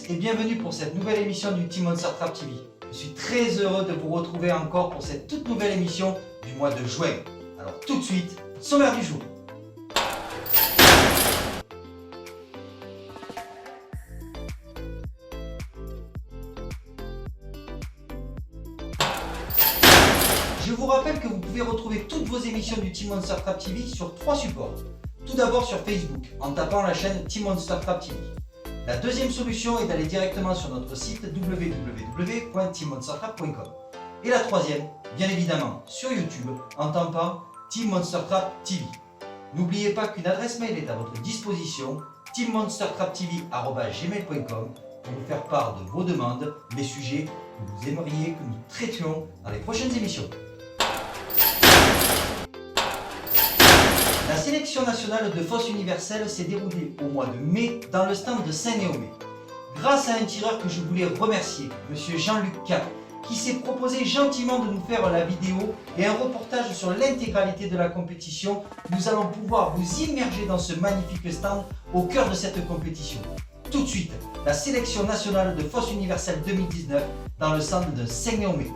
et bienvenue pour cette nouvelle émission du Team Monster TrapTV. Je suis très heureux de vous retrouver encore pour cette toute nouvelle émission du mois de juin. Alors tout de suite, sommaire du jour. Je vous rappelle que vous pouvez retrouver toutes vos émissions du Team Monster TrapTV sur 3 supports. Tout d'abord sur Facebook, en tapant la chaîne Team Monster TrapTV. La deuxième solution est d'aller directement sur notre site www.teammonstertrap.com. Et la troisième, bien évidemment, sur YouTube, en tapant Team Monster TrapTV. N'oubliez pas qu'une adresse mail est à votre disposition, teammonstertraptv@gmail.com, pour nous faire part de vos demandes, les sujets que vous aimeriez que nous traitions dans les prochaines émissions. La sélection nationale de fosse universelle s'est déroulée au mois de mai dans le stand de Saint-Néomé. Grâce à un tireur que je voulais remercier, monsieur Jean-Luc K, qui s'est proposé gentiment de nous faire la vidéo et un reportage sur l'intégralité de la compétition, nous allons pouvoir vous immerger dans ce magnifique stand au cœur de cette compétition. Tout de suite, la sélection nationale de fosse universelle 2019 dans le stand de Saint-Néomé.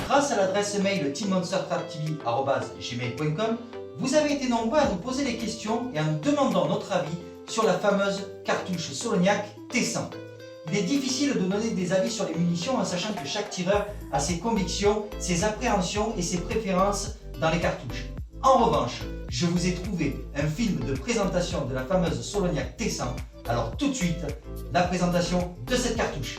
Grâce à l'adresse mail teammonstertraptv@gmail.com, vous avez été nombreux à nous poser des questions et à nous demander notre avis sur la fameuse cartouche solognac T100. Il est difficile de donner des avis sur les munitions en sachant que chaque tireur a ses convictions, ses appréhensions et ses préférences dans les cartouches. En revanche, je vous ai trouvé un film de présentation de la fameuse solognac T100. Alors tout de suite, la présentation de cette cartouche.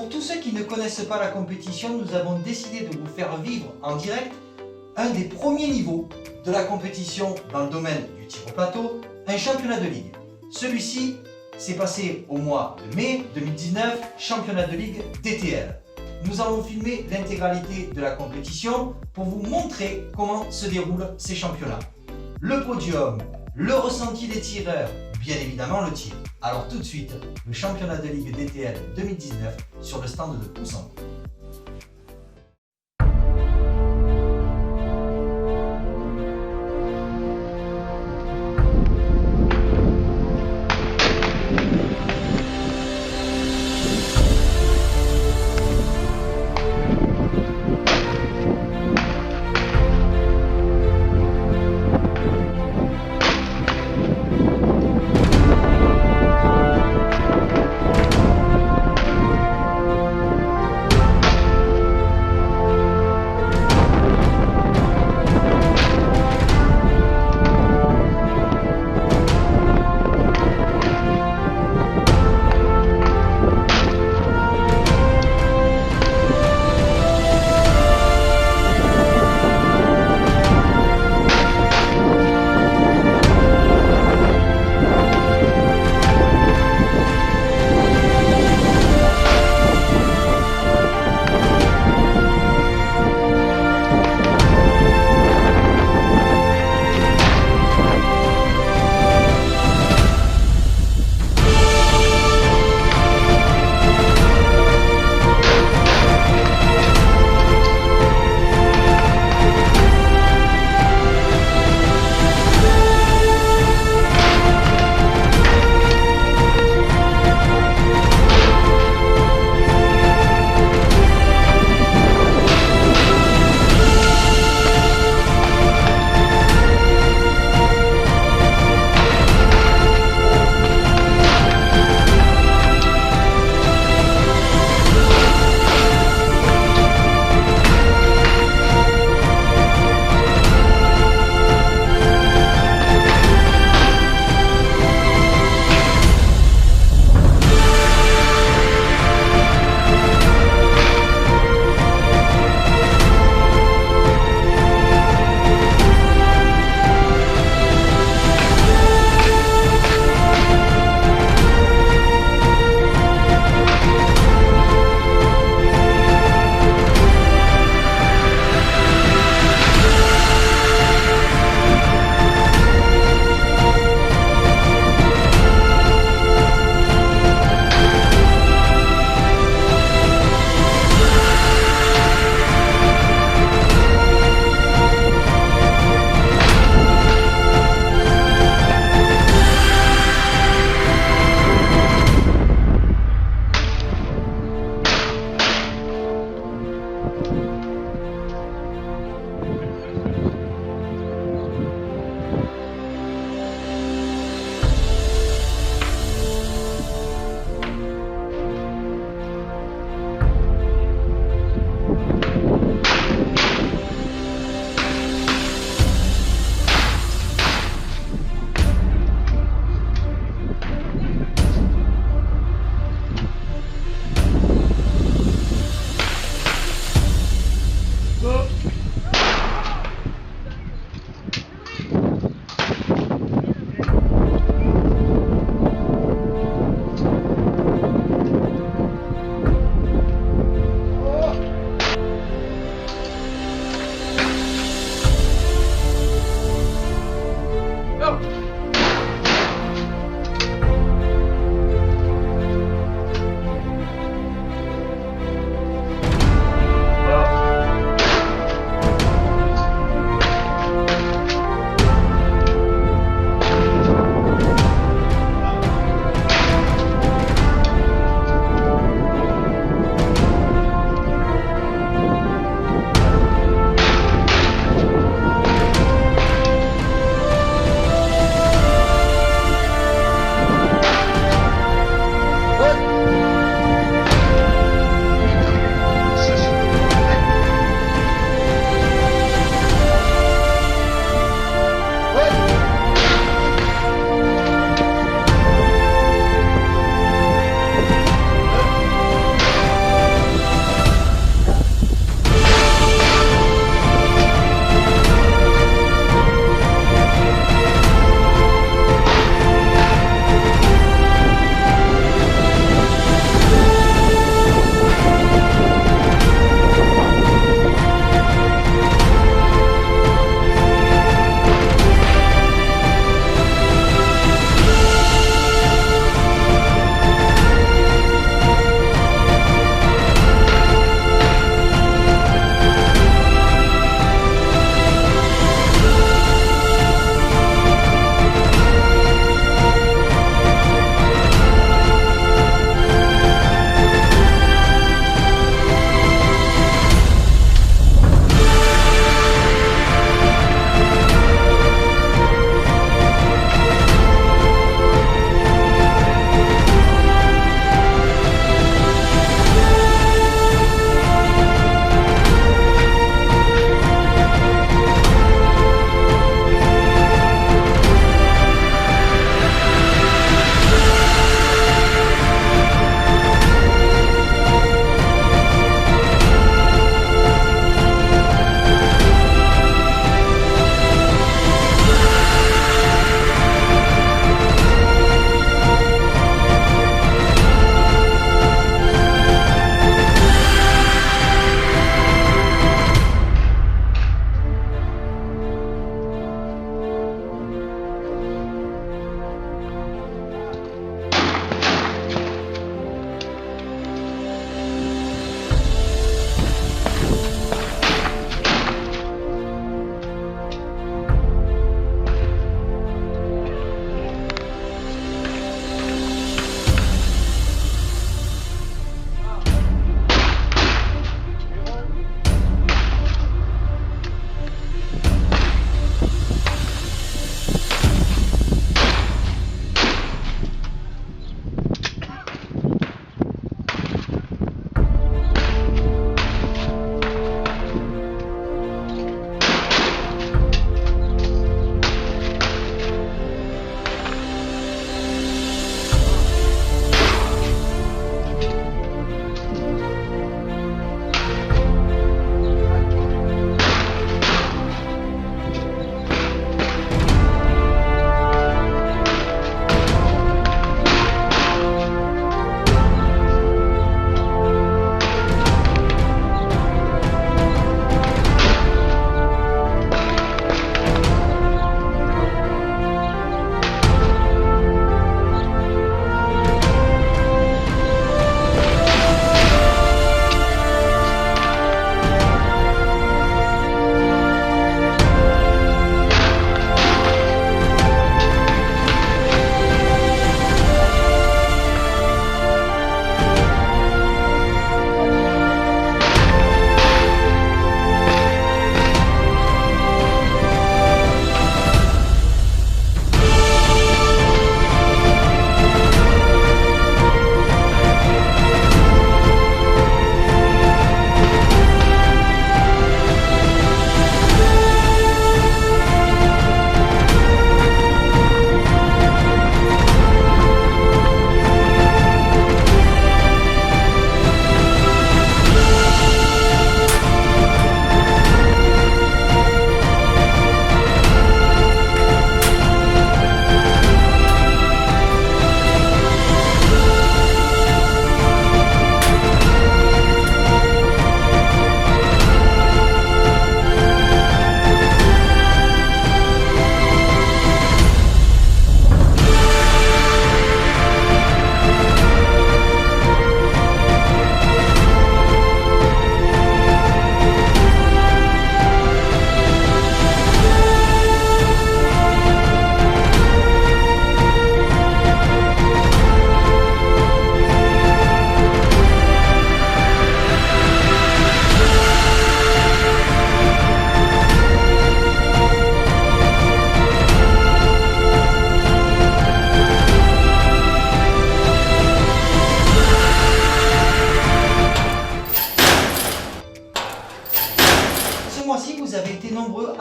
Pour tous ceux qui ne connaissent pas la compétition, nous avons décidé de vous faire vivre en direct un des premiers niveaux de la compétition dans le domaine du tir au plateau, un championnat de ligue. Celui-ci s'est passé au mois de mai 2019, championnat de ligue DTL. Nous allons filmer l'intégralité de la compétition pour vous montrer comment se déroulent ces championnats. Le podium, le ressenti des tireurs, bien évidemment le tir. Alors tout de suite, le championnat de ligue DTL 2019 sur le stand de Pouce en Bleu.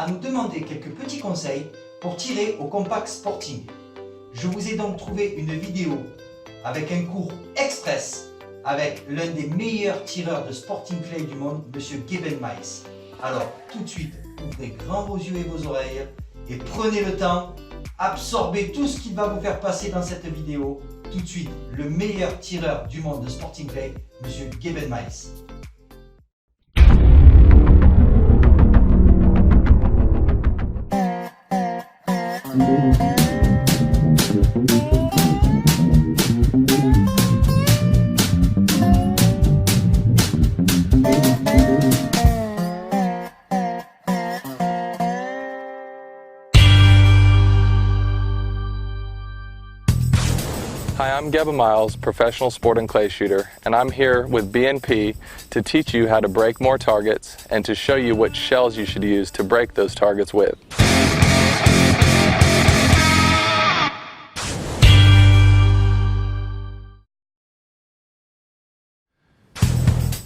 nous demander quelques petits conseils pour tirer au compak sporting. Je vous ai donc trouvé une vidéo avec un cours express avec l'un des meilleurs tireurs de sporting clay du monde, monsieur Gebben Miles. Alors tout de suite, ouvrez grand vos yeux et vos oreilles et prenez le temps, absorbez tout ce qu'il va vous faire passer dans cette vidéo. Tout de suite, le meilleur tireur du monde de sporting clay, monsieur Gebben Miles. Hi, I'm Gebben Miles, professional sporting clay shooter, and I'm here with BNP to teach you how to break more targets and to show you what shells you should use to break those targets with.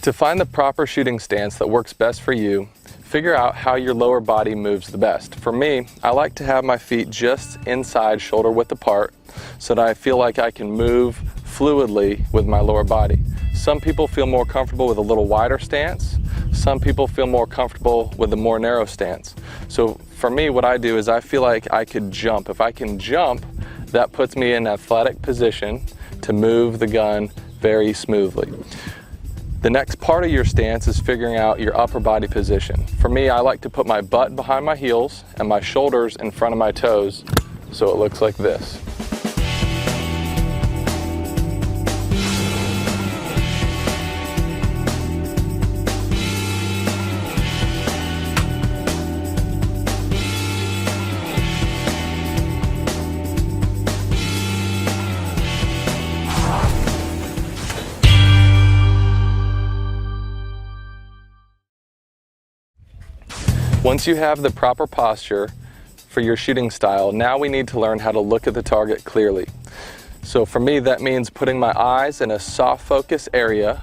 To find the proper shooting stance that works best for you, figure out how your lower body moves the best. For me, I like to have my feet just inside shoulder width apart so that I feel like I can move fluidly with my lower body. Some people feel more comfortable with a little wider stance. Some people feel more comfortable with a more narrow stance. So for me, what I do is I feel like I could jump. If I can jump, that puts me in an athletic position to move the gun very smoothly. The next part of your stance is figuring out your upper body position. For me, I like to put my butt behind my heels and my shoulders in front of my toes, so it looks like this. Once you have the proper posture for your shooting style, now we need to learn how to look at the target clearly. So for me, that means putting my eyes in a soft focus area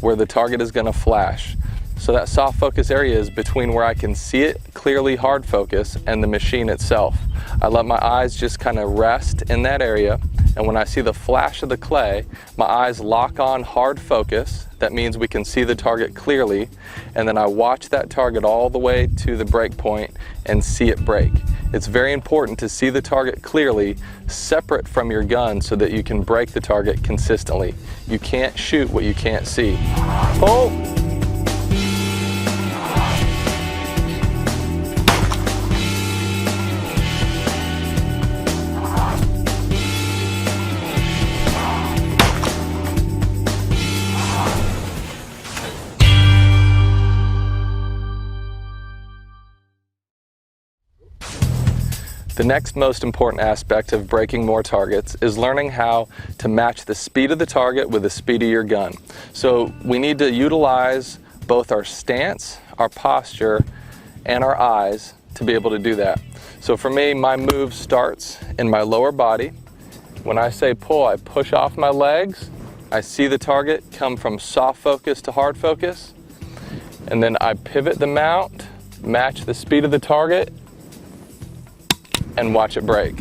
where the target is going to flash. So that soft focus area is between where I can see it clearly hard focus and the machine itself. I let my eyes just kind of rest in that area, and when I see the flash of the clay, my eyes lock on hard focus. That means we can see the target clearly, and then I watch that target all the way to the break point and see it break. It's very important to see the target clearly, separate from your gun, so that you can break the target consistently. You can't shoot what you can't see. Pull! The next most important aspect of breaking more targets is learning how to match the speed of the target with the speed of your gun. So we need to utilize both our stance, our posture, and our eyes to be able to do that. So for me, my move starts in my lower body. When I say pull, I push off my legs. I see the target come from soft focus to hard focus. And then I pivot the mount, match the speed of the target, and watch it break.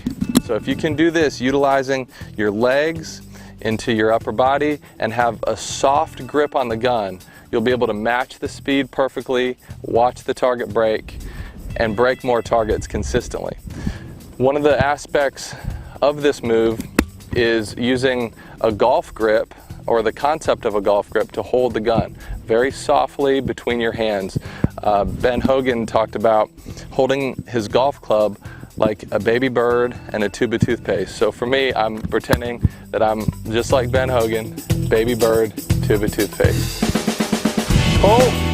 So if you can do this utilizing your legs into your upper body and have a soft grip on the gun, you'll be able to match the speed perfectly, watch the target break, and break more targets consistently. One of the aspects of this move is using a golf grip, or the concept of a golf grip, to hold the gun very softly between your hands. Ben Hogan talked about holding his golf club like a baby bird and a tube of toothpaste. So for me, I'm pretending that I'm just like Ben Hogan, baby bird, tube of toothpaste. Pull!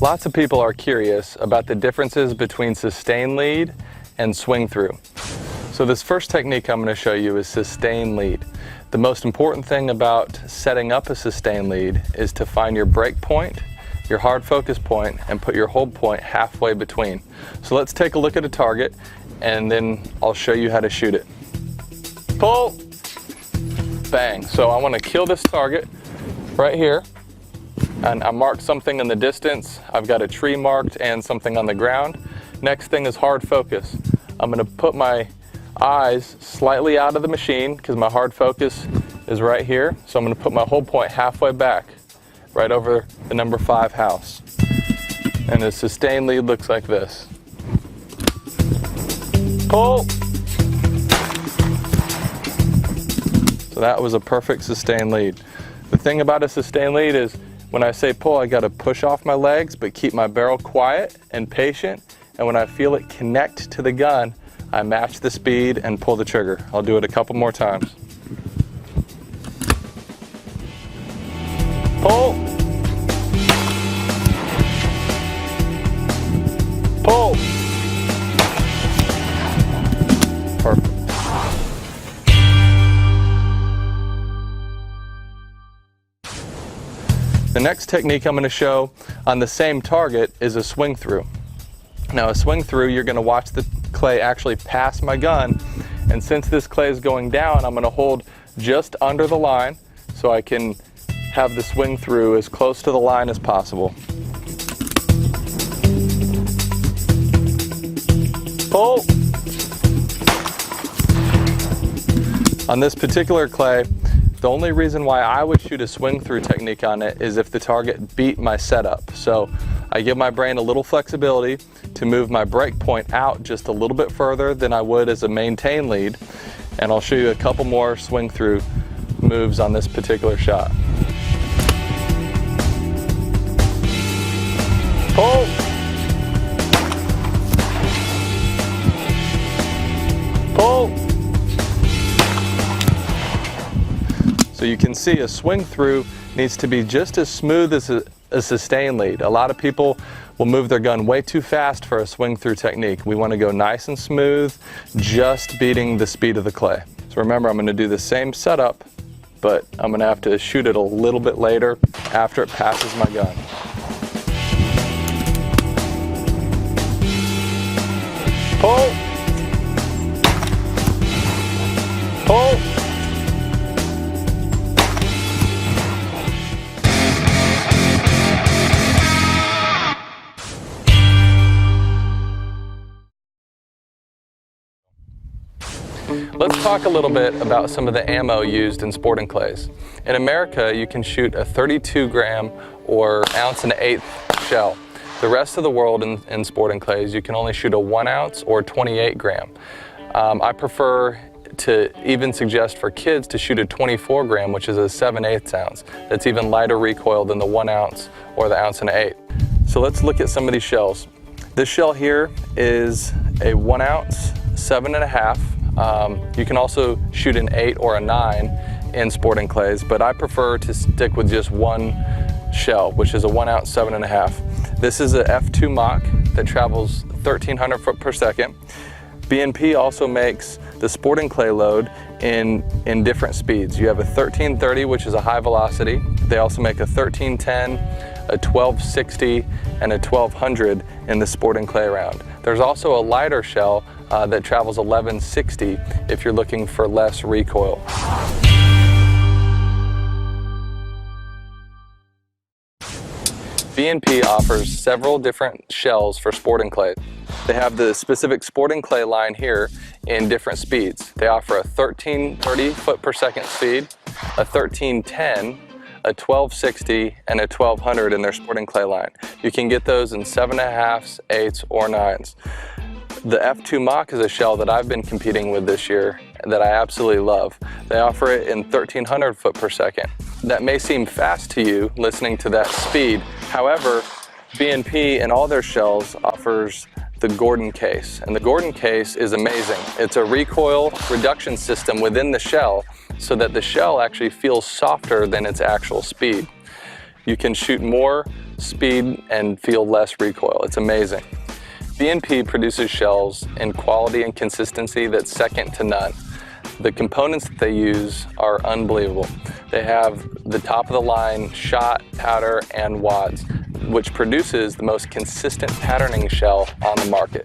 Lots of people are curious about the differences between sustain lead and swing through. So this first technique I'm going to show you is sustain lead. The most important thing about setting up a sustained lead is to find your break point, your hard focus point, and put your hold point halfway between. So let's take a look at a target and then I'll show you how to shoot it. Pull, bang. So I want to kill this target right here, and I marked something in the distance. I've got a tree marked and something on the ground. Next thing is hard focus. I'm going to put my eyes slightly out of the machine because my hard focus is right here. So I'm going to put my hold point halfway back, right over the number 5 house. And the sustained lead looks like this. Pull. So that was a perfect sustained lead. The thing about a sustained lead is when I say pull, I got to push off my legs but keep my barrel quiet and patient. And when I feel it connect to the gun, I match the speed and pull the trigger. I'll do it a couple more times. Pull. Pull. Perfect. The next technique I'm going to show on the same target is a swing through. Now a swing through, you're going to watch the clay actually pass my gun, and since this clay is going down, I'm going to hold just under the line so I can have the swing through as close to the line as possible. Pull. On this particular clay, the only reason why I would shoot a swing through technique on it is if the target beat my setup. So I give my brain a little flexibility to move my break point out just a little bit further than I would as a maintain lead. And I'll show you a couple more swing through moves on this particular shot. Pull. Pull. So you can see a swing through needs to be just as smooth as a sustained lead. A lot of people will move their gun way too fast for a swing through technique. We want to go nice and smooth, just beating the speed of the clay. So remember, I'm going to do the same setup, but I'm going to have to shoot it a little bit later after it passes my gun. Pull. Pull. Let's talk a little bit about some of the ammo used in sporting clays. In America, you can shoot a 32 gram or ounce and an eighth shell. The rest of the world in sporting clays, you can only shoot a 1 ounce or 28 gram. I prefer to even suggest for kids to shoot a 24 gram, which is a 7/8 ounce. That's even lighter recoil than the 1 ounce or the ounce and an eighth. So let's look at some of these shells. This shell here is a 1 ounce, 7.5. You can also shoot an 8 or a 9 in sporting clays, but I prefer to stick with just one shell, which is a 1 ounce, 7.5. This is a F2 Mach that travels 1,300 foot per second. B&P also makes the sporting clay load in different speeds. You have a 1330, which is a high velocity. They also make a 1310, a 1260, and a 1200 in the sporting clay round. There's also a lighter shell that travels 1160 if you're looking for less recoil. B&P offers several different shells for sporting clay. They have the specific sporting clay line here in different speeds. They offer a 1330 foot per second speed, a 1310, a 1260, and a 1200 in their sporting clay line. You can get those in 7.5s, 8s, or 9s. The F2 Mach is a shell that I've been competing with this year that I absolutely love. They offer it in 1,300 foot per second. That may seem fast to you listening to that speed. However, B&P in all their shells offers the Gordon case, and the Gordon case is amazing. It's a recoil reduction system within the shell so that the shell actually feels softer than its actual speed. You can shoot more speed and feel less recoil. It's amazing. B&P produces shells in quality and consistency that's second to none. The components that they use are unbelievable. They have the top of the line shot, powder, and wads, which produces the most consistent patterning shell on the market.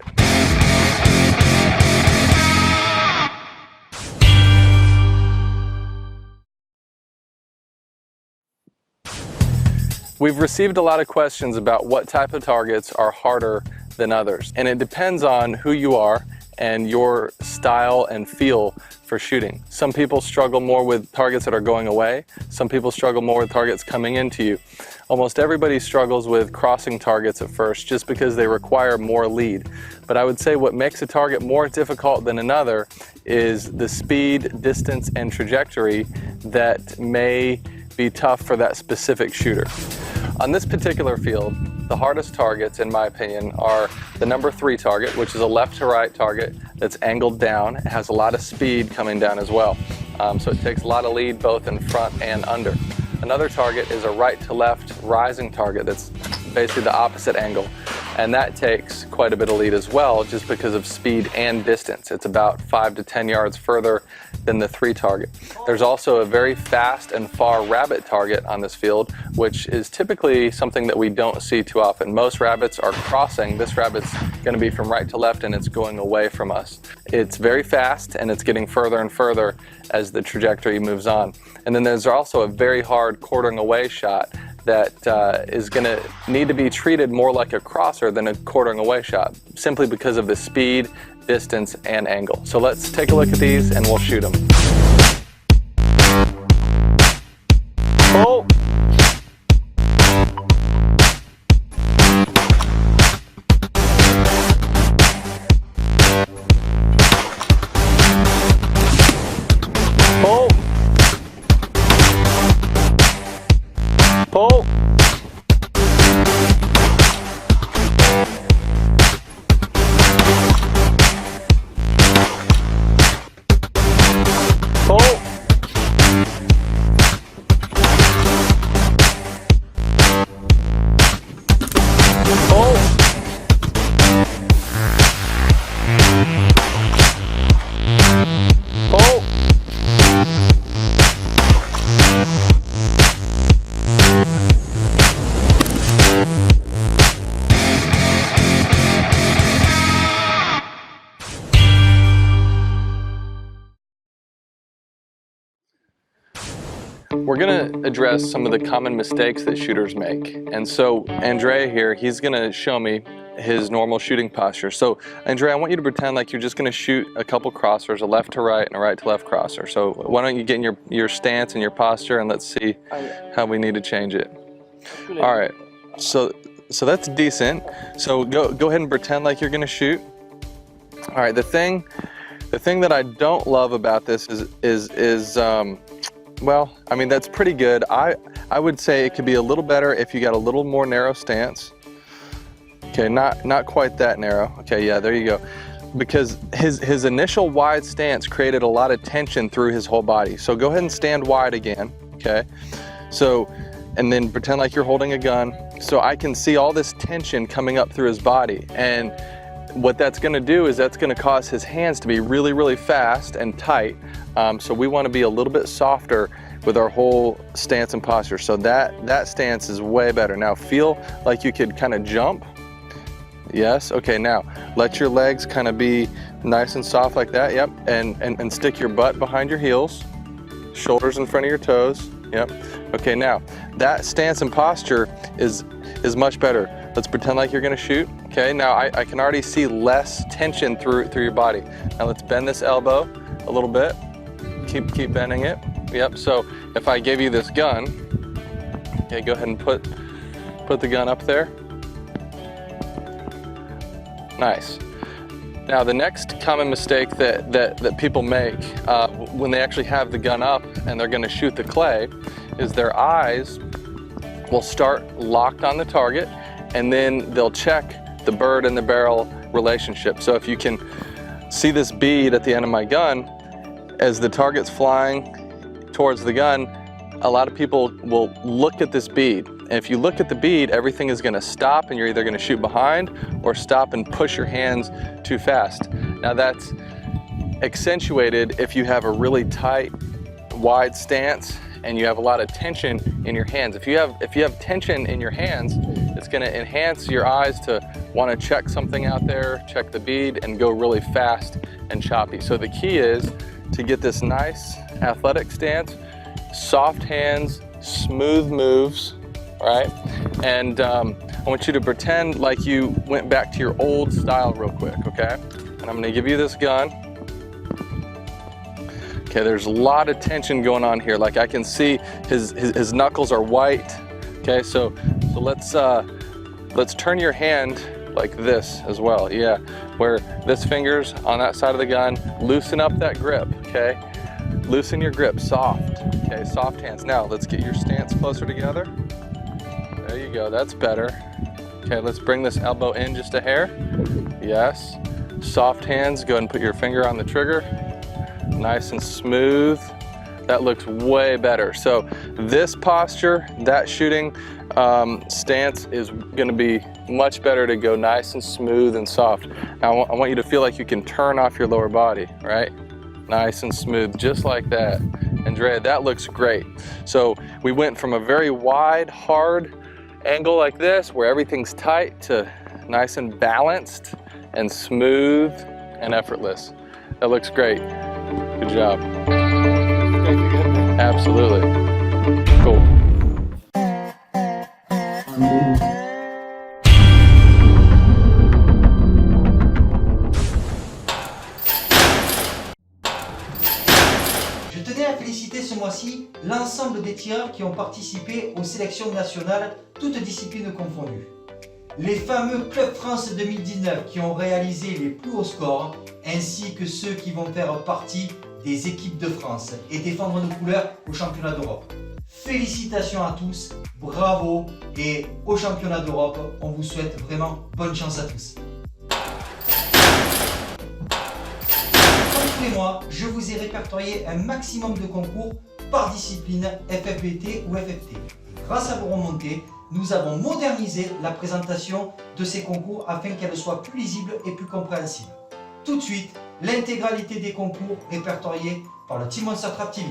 We've received a lot of questions about what type of targets are harder than others, and it depends on who you are and your style and feel for shooting. Some people struggle more with targets that are going away. Some people struggle more with targets coming into you. Almost everybody struggles with crossing targets at first just because they require more lead. But I would say what makes a target more difficult than another is the speed, distance, and trajectory that may be tough for that specific shooter. On this particular field, the hardest targets, in my opinion, are the number 3 target, which is a left to right target that's angled down. It has a lot of speed coming down as well. So it takes a lot of lead both in front and under. Another target is a right to left rising target that's basically the opposite angle. And that takes quite a bit of lead as well, just because of speed and distance. It's about 5 to 10 yards further than the 3 target. There's also a very fast and far rabbit target on this field, which is typically something that we don't see too often. Most rabbits are crossing. This rabbit's gonna be from right to left and it's going away from us. It's very fast and it's getting further and further as the trajectory moves on. And then there's also a very hard quartering away shot that is going to need to be treated more like a crosser than a quartering away shot, simply because of the speed, distance, and angle. So let's take a look at these and we'll shoot them. Pull. Pull. Pull. Pull. Pull. Pull. We're going to address some of the common mistakes that shooters make. And so Andrea here, he's going to show me his normal shooting posture. So Andrea, I want you to pretend like you're just going to shoot a couple crossers, a left to right and a right to left crosser. So why don't you get in your stance and your posture, and let's see how we need to change it. All right, so that's decent. So go ahead and pretend like you're going to shoot. All right, the thing that I don't love about this is well, I mean, that's pretty good. I would say it could be a little better if you got a little more narrow stance. Okay, not quite that narrow. Okay, yeah, there you go. Because his initial wide stance created a lot of tension through his whole body. So go ahead and stand wide again, okay? So, and then pretend like you're holding a gun. So I can see all this tension coming up through his body. And what that's gonna do is that's gonna cause his hands to be really, really fast and tight. So we wanna be a little bit softer with our whole stance and posture. So that stance is way better. Now feel like you could kind of jump. Yes, okay, now let your legs kind of be nice and soft like that, yep. And stick your butt behind your heels, shoulders in front of your toes, yep. Okay, now that stance and posture is much better. Let's pretend like you're gonna shoot. Okay, now I can already see less tension through your body. Now let's bend this elbow a little bit. Keep bending it. Yep, so if I gave you this gun, okay, go ahead and put the gun up there. Nice. Now the next common mistake that people make when they actually have the gun up and they're gonna shoot the clay is their eyes will start locked on the target, and then they'll check the bird and the barrel relationship. So if you can see this bead at the end of my gun, as the target's flying towards the gun, a lot of people will look at this bead. And if you look at the bead, everything is gonna stop and you're either gonna shoot behind or stop and push your hands too fast. Now that's accentuated if you have a really tight, wide stance and you have a lot of tension in your hands. If you have tension in your hands, it's going to enhance your eyes to want to check something out there, check the bead, and go really fast and choppy. So the key is to get this nice athletic stance, soft hands, smooth moves, right? And I want you to pretend like you went back to your old style real quick, okay? And I'm gonna give you this gun. Okay, there's a lot of tension going on here. Like I can see his knuckles are white. Okay, so let's turn your hand like this as well. Yeah, where this finger's on that side of the gun. Loosen up that grip, okay? Loosen your grip, soft, okay? Soft hands. Now let's get your stance closer together. There you go, that's better. Okay, let's bring this elbow in just a hair. Yes, soft hands. Go ahead and put your finger on the trigger. Nice and smooth. That looks way better. So this posture, that shooting stance is gonna be much better to go nice and smooth and soft. Now I want you to feel like you can turn off your lower body, right? Nice and smooth, just like that. Andrea, that looks great. So we went from a very wide, hard angle like this, where everything's tight, to nice and balanced and smooth and effortless. That looks great. Good job. Absolutely. Cool. Je tenais à féliciter ce mois-ci l'ensemble des tireurs qui ont participé aux sélections nationales, toutes disciplines confondues. Les fameux Club France 2019 qui ont réalisé les plus hauts scores, ainsi que ceux qui vont faire partie des équipes de France et défendre nos couleurs au championnat d'Europe. Félicitations à tous, bravo, et au championnat d'Europe, on vous souhaite vraiment bonne chance à tous. Comme tous les mois, je vous ai répertorié un maximum de concours par discipline FFBT ou FFT. Et grâce à vos remontées, nous avons modernisé la présentation de ces concours afin qu'elle soit plus lisible et plus compréhensible. Tout de suite, l'intégralité des concours répertoriés par le Team Monster TrapTV.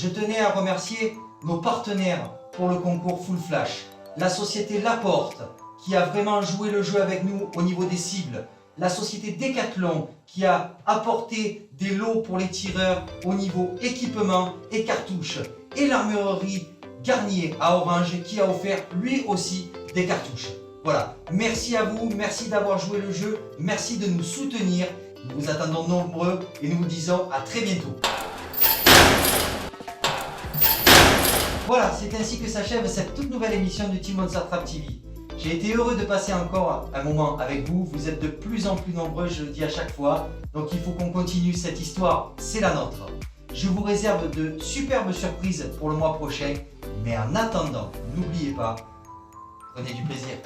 Je tenais à remercier nos partenaires pour le concours Full Flash, la société Laporte qui a vraiment joué le jeu avec nous au niveau des cibles, la société Decathlon qui a apporté des lots pour les tireurs au niveau équipement et cartouches, et l'armurerie Garnier à Orange qui a offert lui aussi des cartouches. Voilà, merci à vous, merci d'avoir joué le jeu, merci de nous soutenir, nous vous attendons nombreux et nous vous disons à très bientôt. Voilà, c'est ainsi que s'achève cette toute nouvelle émission de Team Monster TrapTV. J'ai été heureux de passer encore un moment avec vous, vous êtes de plus en plus nombreux, je le dis à chaque fois, donc il faut qu'on continue cette histoire, c'est la nôtre. Je vous réserve de superbes surprises pour le mois prochain, mais en attendant, n'oubliez pas, prenez du plaisir.